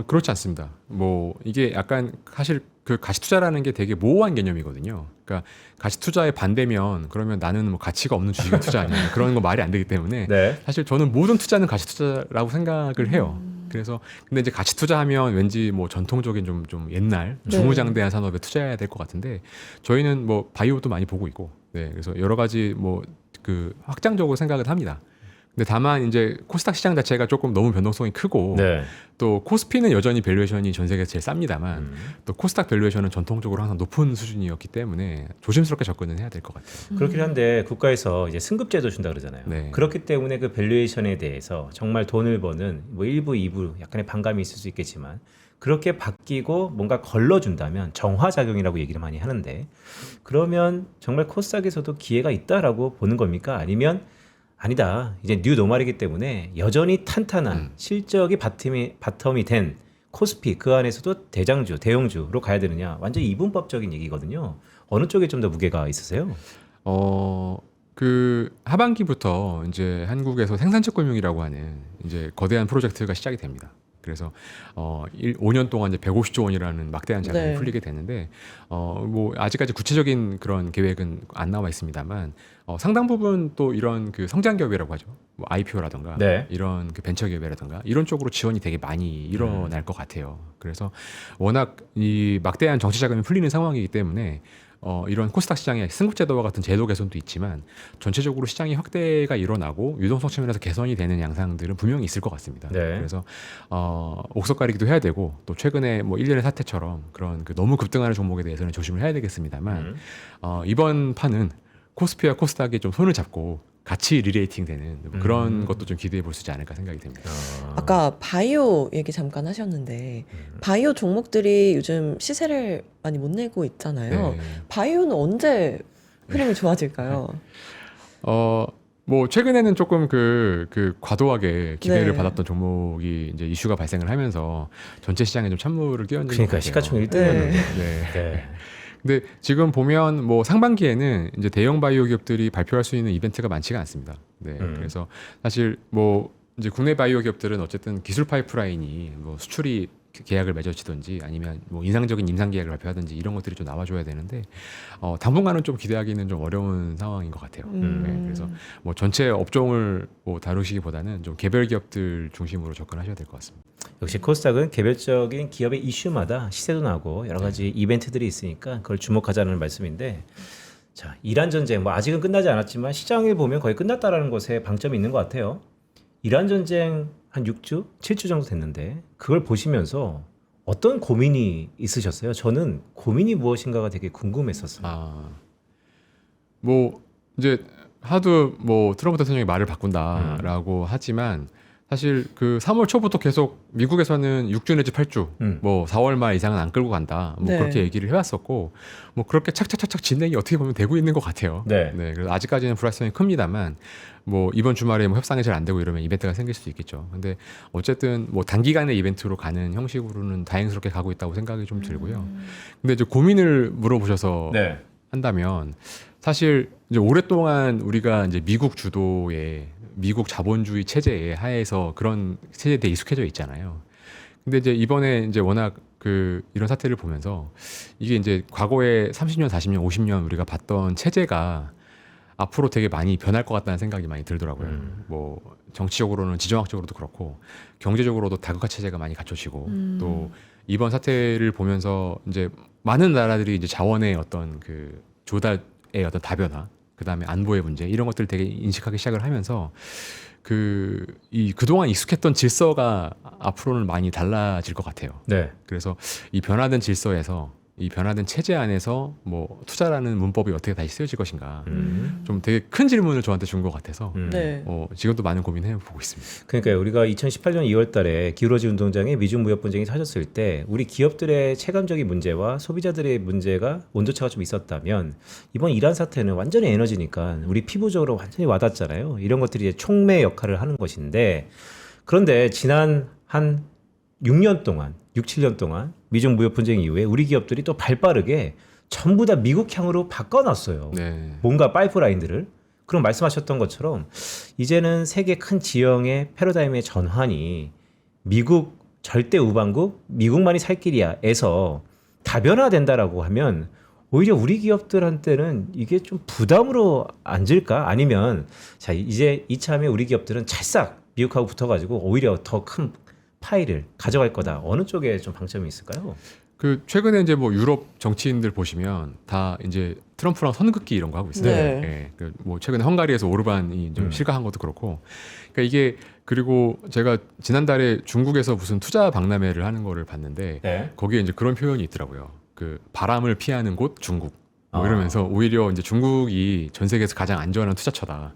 [SPEAKER 2] 그렇지 않습니다. 뭐 이게 약간 사실 그 가치 투자라는 게 되게 모호한 개념이거든요. 그러니까 가치 투자에 반대면 그러면 나는 뭐 가치가 없는 주식에 투자하냐 그런 거 말이 안 되기 때문에
[SPEAKER 1] 네.
[SPEAKER 2] 사실 저는 모든 투자는 가치 투자라고 생각을 해요. 그래서 근데 이제 가치 투자하면 왠지 뭐 전통적인 좀 옛날
[SPEAKER 3] 네.
[SPEAKER 2] 중무장대한 산업에 투자해야 될 것 같은데 저희는 뭐 바이오도 많이 보고 있고, 네, 그래서 여러 가지 뭐 그 확장적으로 생각을 합니다. 근데 다만 이제 코스닥 시장 자체가 조금 너무 변동성이 크고
[SPEAKER 1] 네.
[SPEAKER 2] 또 코스피는 여전히 밸류에이션이 전 세계에서 제일 쌉니다만 또 코스닥 밸류에이션은 전통적으로 항상 높은 수준이었기 때문에 조심스럽게 접근은 해야 될 것 같아요.
[SPEAKER 1] 그렇긴 한데 국가에서 이제 승급제도 준다 그러잖아요.
[SPEAKER 2] 네.
[SPEAKER 1] 그렇기 때문에 그 밸류에이션에 대해서 정말 돈을 버는 뭐 1부, 2부 약간의 반감이 있을 수 있겠지만 그렇게 바뀌고 뭔가 걸러준다면 정화작용이라고 얘기를 많이 하는데 그러면 정말 코스닥에서도 기회가 있다라고 보는 겁니까? 아니면 아니다. 이제 뉴 노멀이기 때문에 여전히 탄탄한 실적이 바텀이 된 코스피 그 안에서도 대장주, 대형주로 가야 되느냐. 완전 이분법적인 얘기거든요. 어느 쪽에 좀 더 무게가 있으세요?
[SPEAKER 2] 그 하반기부터 이제 한국에서 생산적 금융이라고 하는 이제 거대한 프로젝트가 시작이 됩니다. 그래서 5년 동안 이제 150조 원이라는 막대한 자금이
[SPEAKER 3] 네.
[SPEAKER 2] 풀리게 되는데 뭐 아직까지 구체적인 그런 계획은 안 나와 있습니다만 상당 부분 또 이런 그 성장 기업이라고 하죠. 뭐 IPO라든가
[SPEAKER 1] 네.
[SPEAKER 2] 이런 그 벤처 기업이라든가 이런 쪽으로 지원이 되게 많이 일어날 것 같아요. 그래서 워낙 이 막대한 정치 자금이 풀리는 상황이기 때문에 이런 코스닥 시장의 승급제도와 같은 제도 개선도 있지만 전체적으로 시장의 확대가 일어나고 유동성 측면에서 개선이 되는 양상들은 분명히 있을 것 같습니다.
[SPEAKER 1] 네.
[SPEAKER 2] 그래서 옥석 가리기도 해야 되고 또 최근에 뭐 일련의 사태처럼 그런 그 너무 급등하는 종목에 대해서는 조심을 해야 되겠습니다만 이번 판은 코스피와 코스닥이 좀 손을 잡고 같이 리레이팅 되는 그런 것도 좀 기대해 볼 수 있지 않을까 생각이 됩니다.
[SPEAKER 3] 아까 바이오 얘기 잠깐 하셨는데 바이오 종목들이 요즘 시세를 많이 못 내고 있잖아요.
[SPEAKER 2] 네.
[SPEAKER 3] 바이오는 언제 흐름이 좋아질까요?
[SPEAKER 2] 뭐 최근에는 조금 그 과도하게 기대를
[SPEAKER 3] 네.
[SPEAKER 2] 받았던 종목이 이제 이슈가 발생을 하면서 전체 시장에 좀 찬물을 끼얹은 것
[SPEAKER 1] 그러니까
[SPEAKER 2] 같아요.
[SPEAKER 1] 시가총액 1등이었는데.
[SPEAKER 2] 네.
[SPEAKER 1] 네.
[SPEAKER 2] 근데 지금 보면 뭐 상반기에는 이제 대형 바이오 기업들이 발표할 수 있는 이벤트가 많지가 않습니다. 네. 그래서 사실 뭐 이제 국내 바이오 기업들은 어쨌든 기술 파이프라인이 뭐 수출이 계약을 맺어지든지 아니면 뭐 인상적인 임상 계약을 발표하든지 이런 것들이 좀 나와줘야 되는데 당분간은 좀 기대하기는 좀 어려운 상황인 것 같아요. 네. 그래서 뭐 전체 업종을 뭐 다루시기보다는 좀 개별 기업들 중심으로 접근하셔야 될 것 같습니다.
[SPEAKER 1] 역시 코스닥은 개별적인 기업의 이슈마다 시세도 나고 여러 가지 이벤트들이 있으니까 그걸 주목하자는 말씀인데 자 이란 전쟁 뭐 아직은 끝나지 않았지만 시장을 보면 거의 끝났다라는 것에 방점이 있는 것 같아요. 이란 전쟁 한 6주, 7주 정도 됐는데 그걸 보시면서 어떤 고민이 있으셨어요? 저는 고민이 무엇인가가 되게 궁금했었어요.
[SPEAKER 2] 뭐 이제 하도 뭐 트럼프 대통령이 말을 바꾼다라고 하지만 사실 그 3월 초부터 계속 미국에서는 6주 내지 8주, 뭐 4월 말 이상은 안 끌고 간다. 뭐
[SPEAKER 3] 네.
[SPEAKER 2] 그렇게 얘기를 해왔었고, 뭐 그렇게 착착착착 진행이 어떻게 보면 되고 있는 것 같아요.
[SPEAKER 1] 네.
[SPEAKER 2] 그래서 아직까지는 불확실성이 큽니다만, 뭐 이번 주말에 뭐 협상이 잘 안 되고 이러면 이벤트가 생길 수도 있겠죠. 근데 어쨌든 뭐 단기간의 이벤트로 가는 형식으로는 다행스럽게 가고 있다고 생각이 좀 들고요. 근데 이제 고민을 물어보셔서
[SPEAKER 1] 네.
[SPEAKER 2] 한다면 사실 이제 오랫동안 우리가 이제 미국 주도의 미국 자본주의 체제에 하에서 그런 체제에 대해 익숙해져 있잖아요. 근데 이제 이번에 이제 워낙 그 이런 사태를 보면서 이게 이제 과거에 30년, 40년, 50년 우리가 봤던 체제가 앞으로 되게 많이 변할 것 같다는 생각이 많이 들더라고요. 뭐 정치적으로는 지정학적으로도 그렇고 경제적으로도 다국화 체제가 많이 갖춰지고 또 이번 사태를 보면서 이제 많은 나라들이 이제 자원의 어떤 그 조달의 어떤 다변화, 그 다음에 안보의 문제 이런 것들을 되게 인식하기 시작을 하면서 그동안 익숙했던 질서가 앞으로는 많이 달라질 것 같아요.
[SPEAKER 1] 네.
[SPEAKER 2] 그래서 이 변화된 질서에서 이 변화된 체제 안에서 뭐 투자라는 문법이 어떻게 다시 쓰여질 것인가
[SPEAKER 1] 음.
[SPEAKER 2] 좀 되게 큰 질문을 저한테 준 것 같아서
[SPEAKER 3] 네.
[SPEAKER 2] 지금도 많은 고민해 보고 있습니다.
[SPEAKER 1] 그러니까 우리가 2018년 2월달에 기울어진 운동장에 미중 무역 분쟁이 터졌을 때 우리 기업들의 체감적인 문제와 소비자들의 문제가 온도차가 좀 있었다면 이번 이란 사태는 완전히 에너지니까 우리 피부적으로 완전히 와닿잖아요. 이런 것들이 이제 촉매 역할을 하는 것인데 그런데 지난 한 6년 동안 6, 7년 동안 미중 무역 분쟁 이후에 우리 기업들이 또 발빠르게 전부 다 미국향으로 바꿔놨어요.
[SPEAKER 2] 네.
[SPEAKER 1] 뭔가 파이프라인들을. 그럼 말씀하셨던 것처럼 이제는 세계 큰 지형의 패러다임의 전환이 미국 절대 우방국 미국만이 살 길이야에서 다변화된다라고 하면 오히려 우리 기업들한테는 이게 좀 부담으로 앉을까? 아니면 자 이제 이참에 우리 기업들은 찰싹 미국하고 붙어가지고 오히려 더 큰 파이를 가져갈 거다. 어느 쪽에 좀 방점이 있을까요?
[SPEAKER 2] 그 최근에 이제 뭐 유럽 정치인들 보시면 다 이제 트럼프랑 선긋기 이런 거 하고 있어요.
[SPEAKER 3] 네.
[SPEAKER 2] 예. 그뭐 최근에 헝가리에서 오르반이 좀
[SPEAKER 1] 음.
[SPEAKER 2] 실각한 것도 그렇고. 그러니까 이게 그리고 제가 지난달에 중국에서 무슨 투자 박람회를 하는 거를 봤는데
[SPEAKER 1] 네.
[SPEAKER 2] 거기에 이제 그런 표현이 있더라고요. 그 바람을 피하는 곳 중국. 뭐
[SPEAKER 1] 아.
[SPEAKER 2] 이러면서 오히려 이제 중국이 전 세계에서 가장 안전한 투자처다.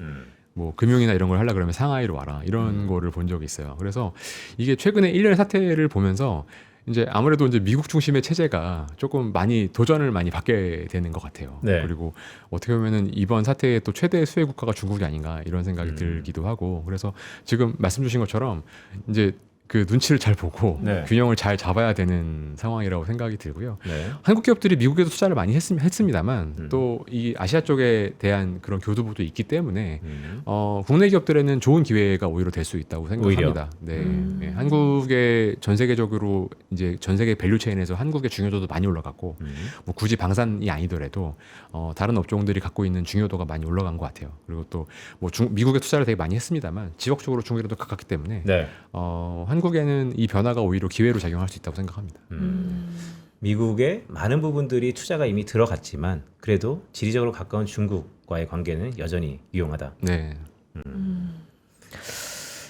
[SPEAKER 2] 뭐 금융이나 이런 걸 하려 그러면 상하이로 와라 이런 거를 본 적이 있어요. 그래서 이게 최근에 일련의 사태를 보면서 이제 아무래도 이제 미국 중심의 체제가 조금 많이 도전을 많이 받게 되는 것 같아요.
[SPEAKER 1] 네.
[SPEAKER 2] 그리고 어떻게 보면은 이번 사태의 또 최대 수혜 국가가 중국이 아닌가 이런 생각이 들기도 하고 그래서 지금 말씀 주신 것처럼 이제 그 눈치를 잘 보고
[SPEAKER 1] 네.
[SPEAKER 2] 균형을 잘 잡아야 되는 상황이라고 생각이 들고요.
[SPEAKER 1] 네.
[SPEAKER 2] 한국 기업들이 미국에도 투자를 많이 했습니다만 또 이 아시아 쪽에 대한 그런 교두보도 있기 때문에 국내 기업들에는 좋은 기회가 오히려 될 수 있다고 생각합니다. 네. 네. 한국의 전 세계적으로 이제 전 세계 밸류체인에서 한국의 중요도도 많이 올라갔고 뭐 굳이 방산이 아니더라도 다른 업종들이 갖고 있는 중요도가 많이 올라간 것 같아요. 그리고 또 뭐 미국에 투자를 되게 많이 했습니다만 지역적으로 중국이라도 가깝기 때문에
[SPEAKER 1] 네.
[SPEAKER 2] 한국에는 이 변화가 오히려 기회로 작용할 수 있다고 생각합니다.
[SPEAKER 1] 미국의 많은 부분들이 투자가 이미 들어갔지만 그래도 지리적으로 가까운 중국과의 관계는 여전히 유용하다.
[SPEAKER 2] 네.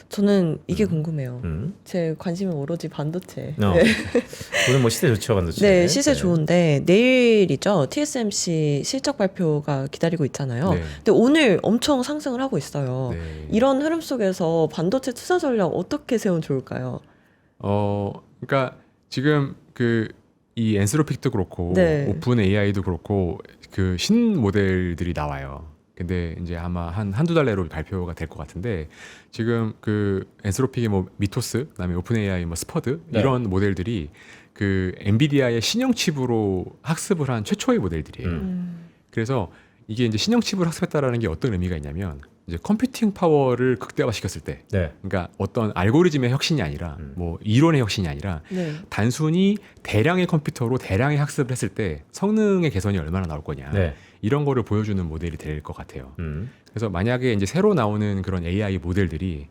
[SPEAKER 3] 저는 이게 궁금해요.
[SPEAKER 1] 음.
[SPEAKER 3] 제 관심은 오로지 반도체.
[SPEAKER 1] 어.
[SPEAKER 3] 네.
[SPEAKER 1] 오늘 뭐 시세 좋죠, 반도체.
[SPEAKER 3] 네, 시세 좋은데 내일이죠. TSMC 실적 발표가 기다리고 있잖아요.
[SPEAKER 2] 네.
[SPEAKER 3] 근데 오늘 엄청 상승을 하고 있어요.
[SPEAKER 2] 네.
[SPEAKER 3] 이런 흐름 속에서 반도체 투자 전략 어떻게 세우면 좋을까요?
[SPEAKER 2] 그러니까 지금 이 엔스로픽도 그렇고
[SPEAKER 3] 네.
[SPEAKER 2] 오픈 AI도 그렇고 그 신 모델들이 나와요. 근데 이제 아마 한두 달 내로 발표가 될 것 같은데 지금 그 엔스로픽의 뭐 미토스, 그다음에 오픈 AI 뭐 스퍼드
[SPEAKER 1] 네.
[SPEAKER 2] 이런 모델들이 그 엔비디아의 신형 칩으로 학습을 한 최초의 모델들이에요. 그래서 이게 이제 신형 칩을 학습했다라는 게 어떤 의미가 있냐면 이제 컴퓨팅 파워를 극대화시켰을 때,
[SPEAKER 1] 네.
[SPEAKER 2] 그러니까 어떤 알고리즘의 혁신이 아니라 뭐 이론의 혁신이 아니라
[SPEAKER 3] 네.
[SPEAKER 2] 단순히 대량의 컴퓨터로 대량의 학습을 했을 때 성능의 개선이 얼마나 나올 거냐
[SPEAKER 1] 네.
[SPEAKER 2] 이런 거를 보여주는 모델이 될 것 같아요.
[SPEAKER 1] 음.
[SPEAKER 2] 그래서 만약에 이제 새로 나오는 그런 AI 모델들이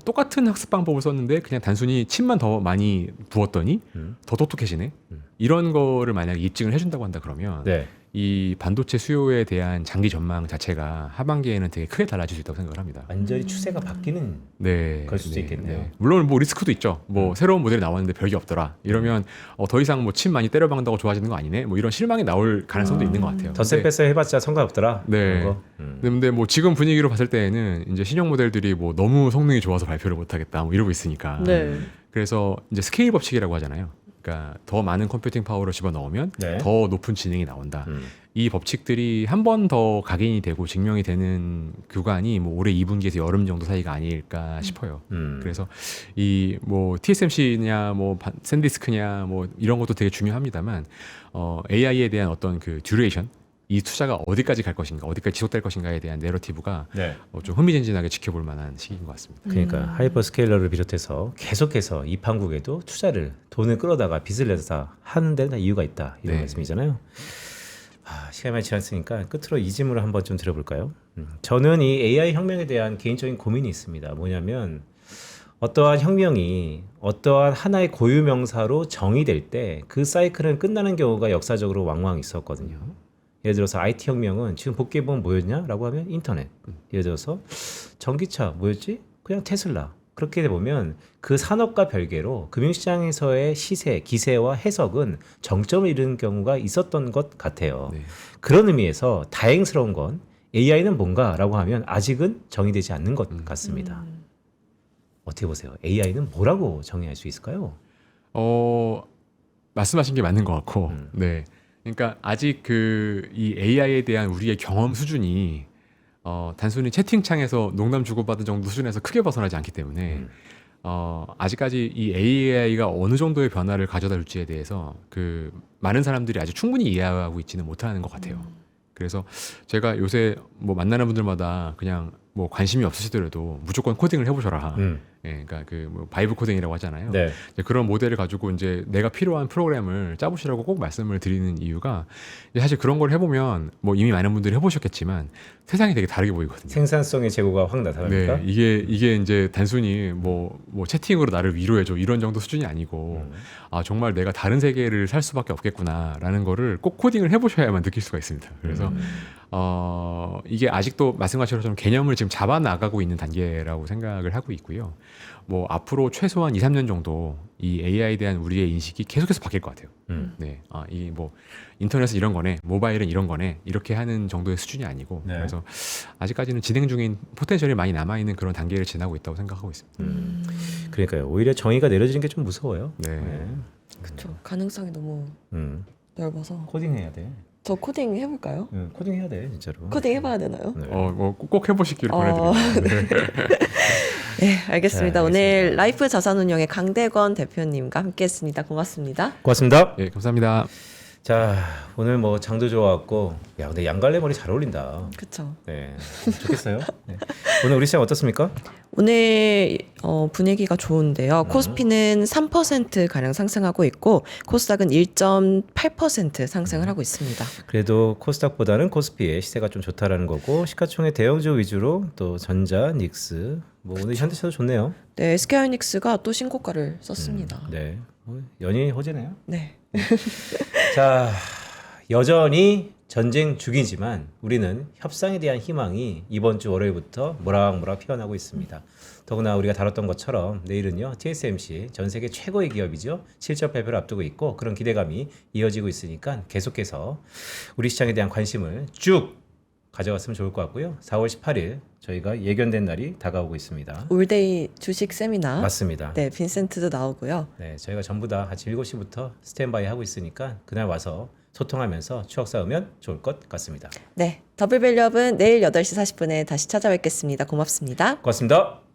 [SPEAKER 2] 똑같은 학습 방법을 썼는데 그냥 단순히 칩만 더 많이 부었더니 더 똑똑해지네. 이런 거를 만약에 입증을 해준다고 한다 그러면
[SPEAKER 1] 네.
[SPEAKER 2] 이 반도체 수요에 대한 장기 전망 자체가 하반기에는 되게 크게 달라질 수 있다고 생각을 합니다.
[SPEAKER 1] 완전히 추세가 바뀌는
[SPEAKER 2] 네,
[SPEAKER 1] 그럴 수도 있겠네요.
[SPEAKER 2] 물론 뭐 리스크도 있죠. 뭐 새로운 모델이 나왔는데 별게 없더라. 이러면 더 이상 뭐 칩 많이 때려박는다고 좋아지는 거 아니네. 뭐 이런 실망이 나올 가능성도 있는 것 같아요.
[SPEAKER 1] 덧셈
[SPEAKER 2] 근데-
[SPEAKER 1] 뺐어 해봤자 상관없더라.
[SPEAKER 2] 네.
[SPEAKER 1] 그런 거.
[SPEAKER 2] 근데 뭐 지금 분위기로 봤을 때에는 이제 신형 모델들이 뭐 너무 성능이 좋아서 발표를 못 하겠다 뭐 이러고 있으니까.
[SPEAKER 3] 네.
[SPEAKER 2] 그래서 이제 스케일 법칙이라고 하잖아요. 그러니까 더 많은 컴퓨팅 파워를 집어넣으면
[SPEAKER 1] 네.
[SPEAKER 2] 더 높은 지능이 나온다. 이 법칙들이 한 번 더 각인이 되고 증명이 되는 구간이 뭐 올해 2분기에서 여름 정도 사이가 아닐까 싶어요. 그래서 이 뭐 TSMC냐 뭐 샌디스크냐 뭐 이런 것도 되게 중요합니다만 AI에 대한 어떤 그 듀레이션 이 투자가 어디까지 갈 것인가, 어디까지 지속될 것인가에 대한 내러티브가
[SPEAKER 1] 네.
[SPEAKER 2] 좀 흥미진진하게 지켜볼 만한 시기인 것 같습니다.
[SPEAKER 1] 그러니까 하이퍼 스케일러를 비롯해서 계속해서 이 판국에도 투자를 돈을 끌어다가 빚을 내서 하는 데는 다 이유가 있다 이런
[SPEAKER 2] 네.
[SPEAKER 1] 말씀이잖아요. 시간이 많지 않으니까 끝으로 이 질문을 한번 좀 드려볼까요? 저는 이 AI 혁명에 대한 개인적인 고민이 있습니다. 뭐냐면 어떠한 혁명이 어떠한 하나의 고유 명사로 정의될 때 그 사이클은 끝나는 경우가 역사적으로 왕왕 있었거든요. 예를 들어서 IT 혁명은 지금 복귀해보면 뭐였냐라고 하면 인터넷. 예를 들어서 전기차 뭐였지? 그냥 테슬라. 그렇게 보면 그 산업과 별개로 금융시장에서의 시세, 기세와 해석은 정점을 이루는 경우가 있었던 것 같아요.
[SPEAKER 2] 네.
[SPEAKER 1] 그런 의미에서 다행스러운 건 AI는 뭔가라고 하면 아직은 정의되지 않는 것 같습니다. 어떻게 보세요? AI는 뭐라고 정의할 수 있을까요?
[SPEAKER 2] 말씀하신 게 맞는 것 같고, 네. 그러니까 아직 이 AI에 대한 우리의 경험 수준이 단순히 채팅창에서 농담 주고받은 정도 수준에서 크게 벗어나지 않기 때문에 아직까지 이 AI가 어느 정도의 변화를 가져다 줄지에 대해서 많은 사람들이 아직 충분히 이해하고 있지는 못하는 것 같아요. 그래서 제가 요새 뭐 만나는 분들마다 그냥 뭐 관심이 없으시더라도 무조건 코딩을 해보셔라. 예, 그러니까 뭐 바이브 코딩이라고 하잖아요.
[SPEAKER 1] 네.
[SPEAKER 2] 이제 그런 모델을 가지고 이제 내가 필요한 프로그램을 짜보시라고 꼭 말씀을 드리는 이유가 이제 사실 그런 걸 해보면 뭐 이미 많은 분들이 해보셨겠지만 세상이 되게 다르게 보이거든요.
[SPEAKER 1] 생산성의 제고가 확 나타납니까?
[SPEAKER 2] 네, 이게 이제 단순히 뭐 채팅으로 나를 위로해줘 이런 정도 수준이 아니고 아 정말 내가 다른 세계를 살 수밖에 없겠구나라는 거를 꼭 코딩을 해보셔야만 느낄 수가 있습니다. 그래서 이게 아직도 말씀하신 것처럼 개념을 지금 잡아 나가고 있는 단계라고 생각을 하고 있고요. 뭐 앞으로 최소한 2, 3년 정도 이 AI에 대한 우리의 인식이 계속해서 바뀔 것 같아요. 네, 이 뭐 인터넷은 이런 거네, 모바일은 이런 거네 이렇게 하는 정도의 수준이 아니고
[SPEAKER 1] 네.
[SPEAKER 2] 그래서 아직까지는 진행 중인 포텐셜이 많이 남아 있는 그런 단계를 지나고 있다고 생각하고 있습니다.
[SPEAKER 1] 그러니까요. 오히려 정의가 내려지는 게 좀 무서워요.
[SPEAKER 2] 네.
[SPEAKER 3] 그쵸. 가능성이 너무 넓어서.
[SPEAKER 1] 코딩해야 돼.
[SPEAKER 3] 저 코딩 해볼까요?
[SPEAKER 1] 코딩해야 돼, 진짜로.
[SPEAKER 3] 코딩 해봐야 되나요?
[SPEAKER 1] 네.
[SPEAKER 2] 꼭 해보시기를 권해드립니다.
[SPEAKER 3] 네, 알겠습니다.
[SPEAKER 1] 자,
[SPEAKER 3] 오늘
[SPEAKER 1] 알겠습니다.
[SPEAKER 3] 라이프 자산운용의 강대건 대표님과 함께했습니다. 고맙습니다.
[SPEAKER 1] 고맙습니다.
[SPEAKER 2] 네, 감사합니다.
[SPEAKER 1] 자, 오늘 뭐 장도 좋았고, 야, 근데 양갈래 머리 잘 어울린다.
[SPEAKER 3] 그렇죠.
[SPEAKER 1] 네, 좋겠어요. 네. 오늘 우리 시장 어떻습니까?
[SPEAKER 3] 오늘 분위기가 좋은데요. 코스피는 3% 가량 상승하고 있고 코스닥은 1.8% 상승을 하고 있습니다.
[SPEAKER 1] 그래도 코스닥보다는 코스피의 시세가 좀 좋다라는 거고 시가총액 대형주 위주로 또 전자, 닉스, 뭐 오늘 현대차도 좋네요.
[SPEAKER 3] 네, SK하이닉스가 또 신고가를 썼습니다.
[SPEAKER 1] 네, 연이 호재네요.
[SPEAKER 3] 네.
[SPEAKER 1] 자, 여전히 전쟁 중이지만 우리는 협상에 대한 희망이 이번 주 월요일부터 모락모락 피어나고 있습니다. 더구나 우리가 다뤘던 것처럼 내일은요 TSMC 전 세계 최고의 기업이죠. 실적 발표를 앞두고 있고 그런 기대감이 이어지고 있으니까 계속해서 우리 시장에 대한 관심을 쭉 가져갔으면 좋을 것 같고요. 4월 18일 저희가 예견된 날이 다가오고 있습니다.
[SPEAKER 3] 올데이 주식 세미나.
[SPEAKER 1] 맞습니다.
[SPEAKER 3] 네, 빈센트도 나오고요.
[SPEAKER 1] 네, 저희가 전부 다 아침 7시부터 스탠바이 하고 있으니까 그날 와서 소통하면서 추억 쌓으면 좋을 것 같습니다.
[SPEAKER 3] 네, 더블밸류업은 내일 8시 40분에 다시 찾아뵙겠습니다. 고맙습니다.
[SPEAKER 1] 고맙습니다.